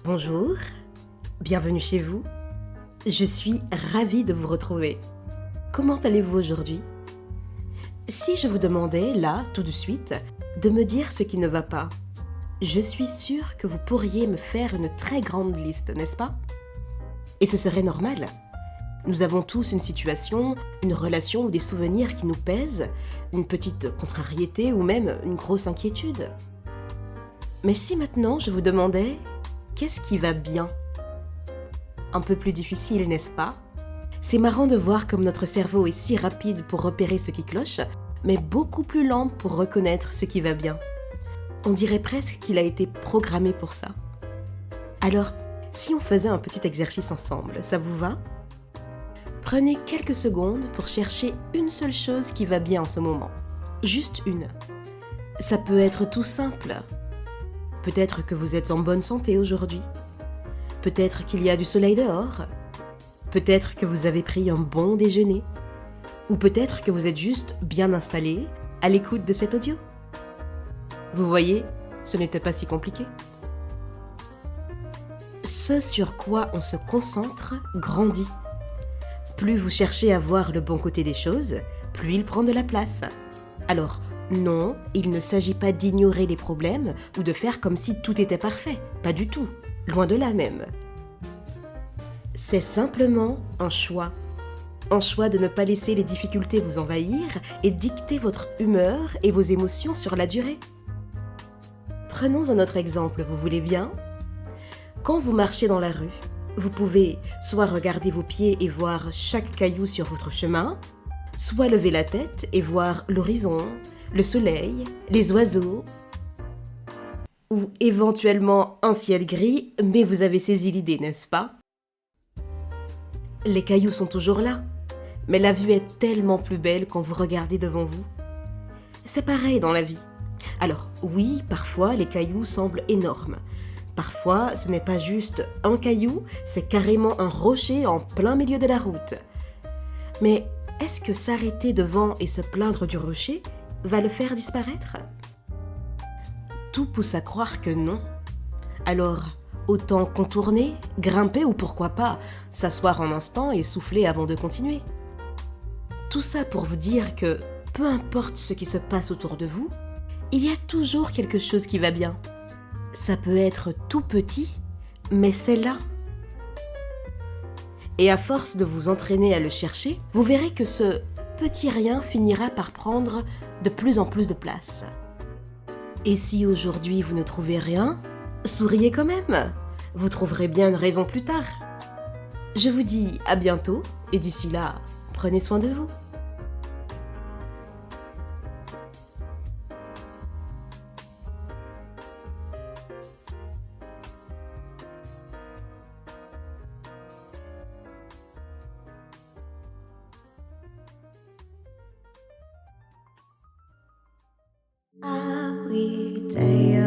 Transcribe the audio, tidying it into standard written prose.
Bonjour, bienvenue chez vous. Je suis ravie de vous retrouver. Comment allez-vous aujourd'hui? Si je vous demandais, là, tout de suite, de me dire ce qui ne va pas, je suis sûre que vous pourriez me faire une très grande liste, n'est-ce pas? Et ce serait normal. Nous avons tous une situation, une relation ou des souvenirs qui nous pèsent, une petite contrariété ou même une grosse inquiétude. Mais si maintenant je vous demandais, qu'est-ce qui va bien? Un peu plus difficile, n'est-ce pas? C'est marrant de voir comme notre cerveau est si rapide pour repérer ce qui cloche, mais beaucoup plus lent pour reconnaître ce qui va bien. On dirait presque qu'il a été programmé pour ça. Alors, si on faisait un petit exercice ensemble, ça vous va? Prenez quelques secondes pour chercher une seule chose qui va bien en ce moment. Juste une. Ça peut être tout simple. Peut-être que vous êtes en bonne santé aujourd'hui. Peut-être qu'il y a du soleil dehors. Peut-être que vous avez pris un bon déjeuner. Ou peut-être que vous êtes juste bien installé à l'écoute de cet audio. Vous voyez, ce n'était pas si compliqué. Ce sur quoi on se concentre grandit. Plus vous cherchez à voir le bon côté des choses, plus il prend de la place. Alors, non, il ne s'agit pas d'ignorer les problèmes ou de faire comme si tout était parfait. Pas du tout. Loin de là même. C'est simplement un choix. Un choix de ne pas laisser les difficultés vous envahir et dicter votre humeur et vos émotions sur la durée. Prenons un autre exemple, vous voulez bien? Quand vous marchez dans la rue, vous pouvez soit regarder vos pieds et voir chaque caillou sur votre chemin, soit lever la tête et voir l'horizon, le soleil, les oiseaux, ou éventuellement un ciel gris, mais vous avez saisi l'idée, n'est-ce pas? Les cailloux sont toujours là, mais la vue est tellement plus belle quand vous regardez devant vous. C'est pareil dans la vie. Alors oui, parfois les cailloux semblent énormes. Parfois, ce n'est pas juste un caillou, c'est carrément un rocher en plein milieu de la route. Mais est-ce que s'arrêter devant et se plaindre du rocher va le faire disparaître? Tout pousse à croire que non. Alors, autant contourner, grimper ou pourquoi pas s'asseoir un instant et souffler avant de continuer. Tout ça pour vous dire que, peu importe ce qui se passe autour de vous, il y a toujours quelque chose qui va bien. Ça peut être tout petit, mais c'est là. Et à force de vous entraîner à le chercher, vous verrez que ce petit rien finira par prendre de plus en plus de place. Et si aujourd'hui vous ne trouvez rien, souriez quand même. Vous trouverez bien une raison plus tard. Je vous dis à bientôt et d'ici là, prenez soin de vous. Are we day